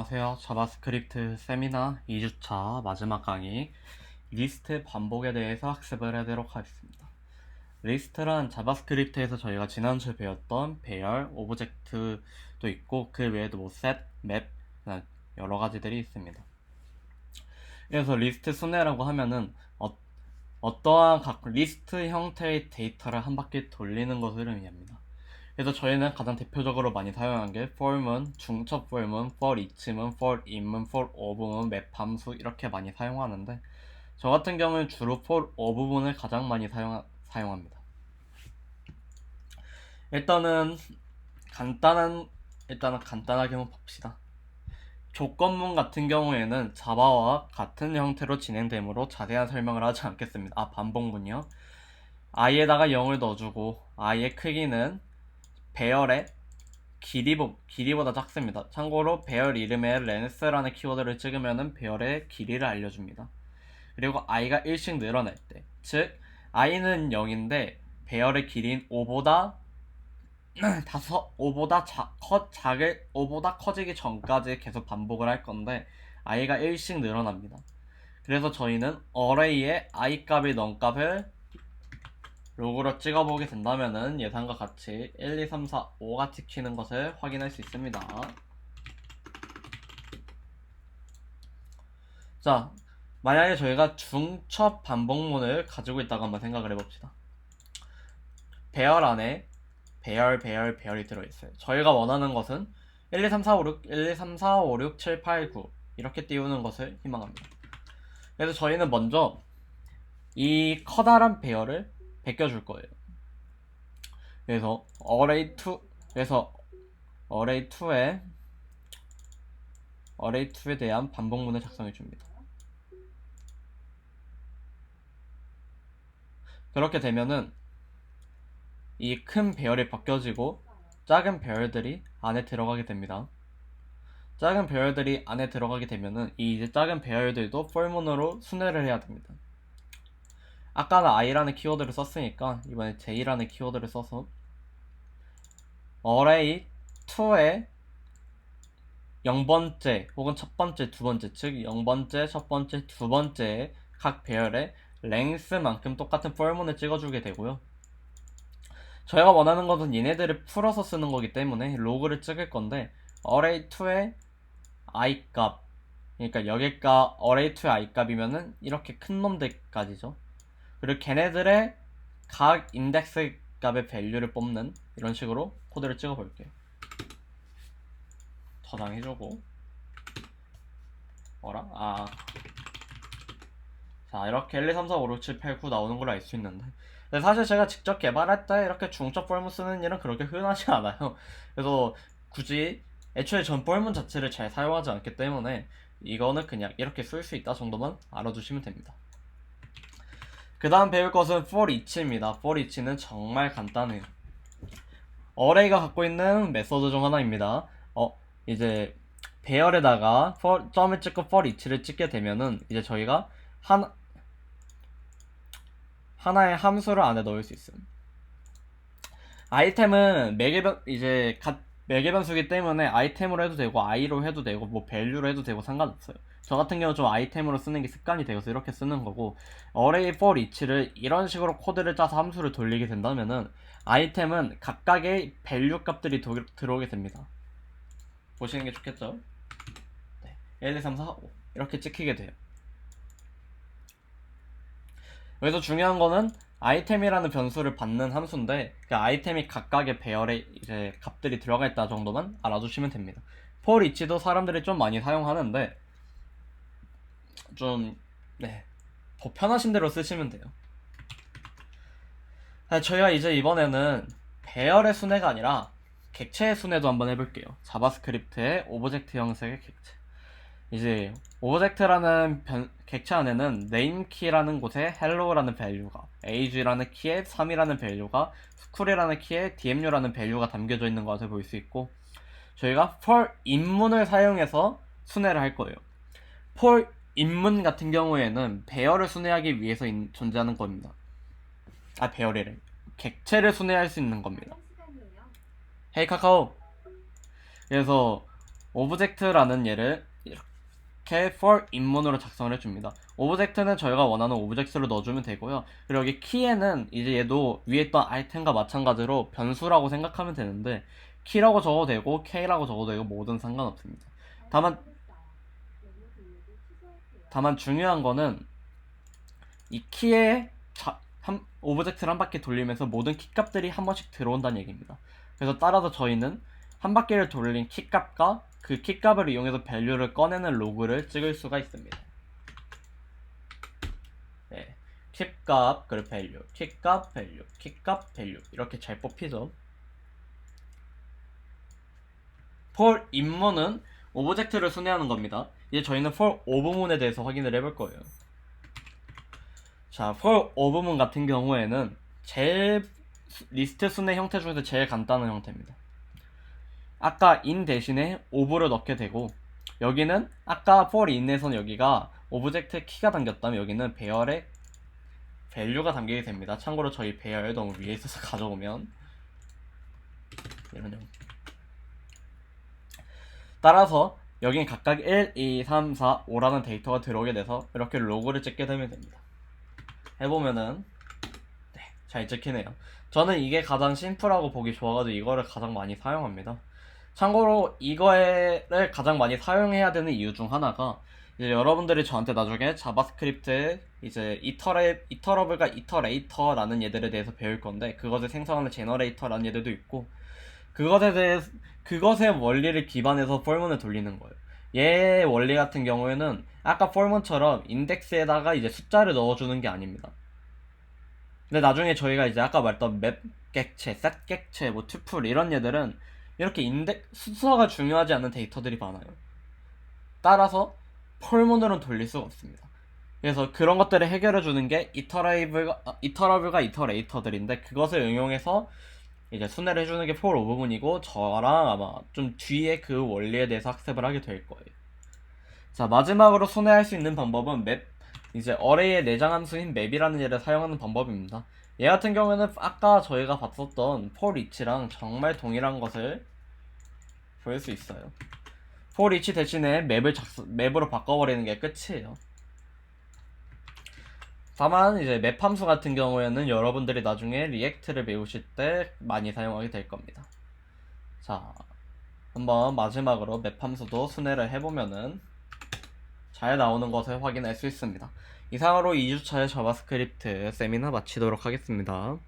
안녕하세요. 자바스크립트 세미나 2주차 마지막 강의 리스트 반복에 대해서 학습을 하도록 하겠습니다. 리스트란 자바스크립트에서 저희가 지난주에 배웠던 배열, 오브젝트도 있고 그 외에도 뭐 셋, 맵, 여러 가지들이 있습니다. 그래서 리스트 순회라고 하면은 어떠한 각 리스트 형태의 데이터를 한 바퀴 돌리는 것을 의미합니다. 그래서 저희는 가장 대표적으로 많이 사용한 게 for문, 중첩 for문, for each문, for in문, for of문, map 함수 이렇게 많이 사용하는데 저 같은 경우는 주로 for of 부분을 가장 많이 사용합니다. 일단은 간단하게 한번 봅시다. 조건문 같은 경우에는 자바와 같은 형태로 진행되므로 자세한 설명을 하지 않겠습니다. 반복문이요. i에다가 0을 넣어주고 i의 크기는 배열의 길이보다 작습니다. 참고로 배열 이름에 length라는 키워드를 찍으면 배열의 길이를 알려줍니다. 그리고 i가 1씩 늘어날 때, 즉 i는 0인데 배열의 길이인 5보다 5보다 커지기 전까지 계속 반복을 할 건데 i가 1씩 늘어납니다. 그래서 저희는 array에 i 값이 non 값을 로그로 찍어보게 된다면은 예상과 같이 1, 2, 3, 4, 5가 찍히는 것을 확인할 수 있습니다. 자, 만약에 저희가 중첩 반복문을 가지고 있다고 한번 생각을 해봅시다. 배열 안에 배열이 들어있어요. 저희가 원하는 것은 1, 2, 3, 4, 5, 6, 1, 2, 3, 4, 5, 6, 7, 8, 9 이렇게 띄우는 것을 희망합니다. 그래서 저희는 먼저 이 커다란 배열을 베껴줄 거예요. 그래서 array2에 대한 반복문을 작성해 줍니다. 그렇게 되면은 이 큰 배열이 바뀌어지고 작은 배열들이 안에 들어가게 됩니다. 작은 배열들이 안에 들어가게 되면은 이제 작은 배열들도 for문으로 순회를 해야 됩니다. 아까는 i라는 키워드를 썼으니까 이번에 j라는 키워드를 써서 array2에 0번째 혹은 첫번째, 두번째, 즉 0번째, 첫번째, 두번째 각 배열의 length만큼 똑같은 for문을 찍어주게 되고요. 저희가 원하는 것은 얘네들을 풀어서 쓰는 거기 때문에 로그를 찍을 건데 array2의 i 값, 그러니까 여기가 array2의 i 값이면은 이렇게 큰 놈들까지죠. 그리고 걔네들의 각 인덱스 값의 밸류를 뽑는 이런 식으로 코드를 찍어 볼게요. 저장해주고 자, 이렇게 1, 2, 3, 4, 5, 6, 7, 8, 9 나오는 걸 알 수 있는데 근데 사실 제가 직접 개발할 때 이렇게 중첩 폴문 쓰는 일은 그렇게 흔하지 않아요. 그래서 굳이 애초에 전 폴문 자체를 잘 사용하지 않기 때문에 이거는 그냥 이렇게 쓸 수 있다 정도만 알아두시면 됩니다. 그 다음 배울 것은 for each입니다. for each는 정말 간단해요. array가 갖고 있는 메소드 중 하나입니다. 이제 배열에다가 점을 찍고 for each를 찍게 되면은 이제 저희가 하나의 함수를 안에 넣을 수 있음. 아이템은 매개 변수기 때문에 아이템으로 해도 되고 i로 해도 되고 뭐 밸류로 해도 되고 상관없어요. 저 같은 경우 좀 아이템으로 쓰는 게 습관이 되어서 이렇게 쓰는 거고 array for each를 이런 식으로 코드를 짜서 함수를 돌리게 된다면은 아이템은 각각의 밸류 값들이 들어오게 됩니다. 보시는 게 좋겠죠? 네. 1, 2, 3, 4, 5 이렇게 찍히게 돼요. 여기서 중요한 거는 아이템이라는 변수를 받는 함수인데 그 아이템이 각각의 배열에 이제 값들이 들어가 있다 정도만 알아두시면 됩니다. for each도 사람들이 좀 많이 사용하는데 좀 더 편하신 대로 쓰시면 돼요. 저희가 이제 이번에는 배열의 순회가 아니라 객체의 순회도 한번 해볼게요. 자바스크립트의 오브젝트 형식의 객체. 이제 오브젝트라는 객체 안에는 nameKey라는 곳에 hello라는 밸류가, age라는 키에 3이라는 밸류가, school이라는 키에 dmu라는 밸류가 담겨져 있는 것을 볼 수 있고 저희가 for in문을 사용해서 순회를 할 거예요. for in문 같은 경우에는 배열을 순회하기 위해서 존재하는 겁니다. 배열이래. 객체를 순회할 수 있는 겁니다. 헤이 카카오. 그래서 오브젝트라는 예를 이렇게 for 입문으로 작성을 해줍니다. 오브젝트는 저희가 원하는 오브젝트를 넣어주면 되고요. 그리고 여기 키에는 이제 얘도 위에 있던 아이템과 마찬가지로 변수라고 생각하면 되는데 키라고 적어도 되고 k라고 적어도 되고 뭐든 상관없습니다. 다만 중요한 거는 이 키에 오브젝트를 한 바퀴 돌리면서 모든 키값들이 한 번씩 들어온다는 얘기입니다. 그래서 따라서 저희는 한 바퀴를 돌린 키값과 그 키값을 이용해서 밸류를 꺼내는 로그를 찍을 수가 있습니다. 네, 키값 그리고 밸류, 키값 밸류, 키값 밸류 이렇게 잘 뽑히죠. for 입문은 오브젝트를 순회하는 겁니다. 이제 저희는 for 오브문에 대해서 확인을 해볼 거예요. 자, for 오브문 같은 경우에는 제일 리스트 순회 형태 중에서 제일 간단한 형태입니다. 아까 in 대신에 오브를 넣게 되고 여기는 아까 for in에서는 여기가 오브젝트 키가 담겼다면 여기는 배열에 value가 담기게 됩니다. 참고로 저희 배열 너무 위에 있어서 가져오면 이런 형. 따라서 여긴 각각 1, 2, 3, 4, 5라는 데이터가 들어오게 돼서 이렇게 로그를 찍게 되면 됩니다. 해보면은 네, 잘 찍히네요. 저는 이게 가장 심플하고 보기 좋아가지고 이거를 가장 많이 사용합니다. 참고로 이거를 가장 많이 사용해야 되는 이유 중 하나가 이제 여러분들이 저한테 나중에 자바스크립트 이제 이터러블과 이터레이터라는 얘들에 대해서 배울 건데 그것을 생성하는 제너레이터라는 얘들도 있고 그것의 원리를 기반해서 폴문을 돌리는 거예요. 얘의 원리 같은 경우에는 아까 폴문처럼 인덱스에다가 이제 숫자를 넣어주는 게 아닙니다. 근데 나중에 저희가 이제 아까 말했던 맵 객체, 셋 객체, 뭐 투플 이런 얘들은 이렇게 순서가 중요하지 않은 데이터들이 많아요. 따라서 폴문으로는 돌릴 수가 없습니다. 그래서 그런 것들을 해결해주는 게 이터러블과 이터레이터들인데 그것을 응용해서 이제 순회를 해주는 게 for 부분이고 저랑 아마 좀 뒤에 그 원리에 대해서 학습을 하게 될 거예요. 자, 마지막으로 순회할 수 있는 방법은 이제 어레이의 내장 함수인 맵이라는 얘를 사용하는 방법입니다. 얘 같은 경우에는 아까 저희가 봤었던 for each랑 정말 동일한 것을 볼 수 있어요. for each 대신에 맵으로 바꿔버리는 게 끝이에요. 다만 이제 맵 함수 같은 경우에는 여러분들이 나중에 리액트를 배우실 때 많이 사용하게 될 겁니다. 자, 한번 마지막으로 맵 함수도 순회를 해보면은 잘 나오는 것을 확인할 수 있습니다. 이상으로 2주차의 자바스크립트 세미나 마치도록 하겠습니다.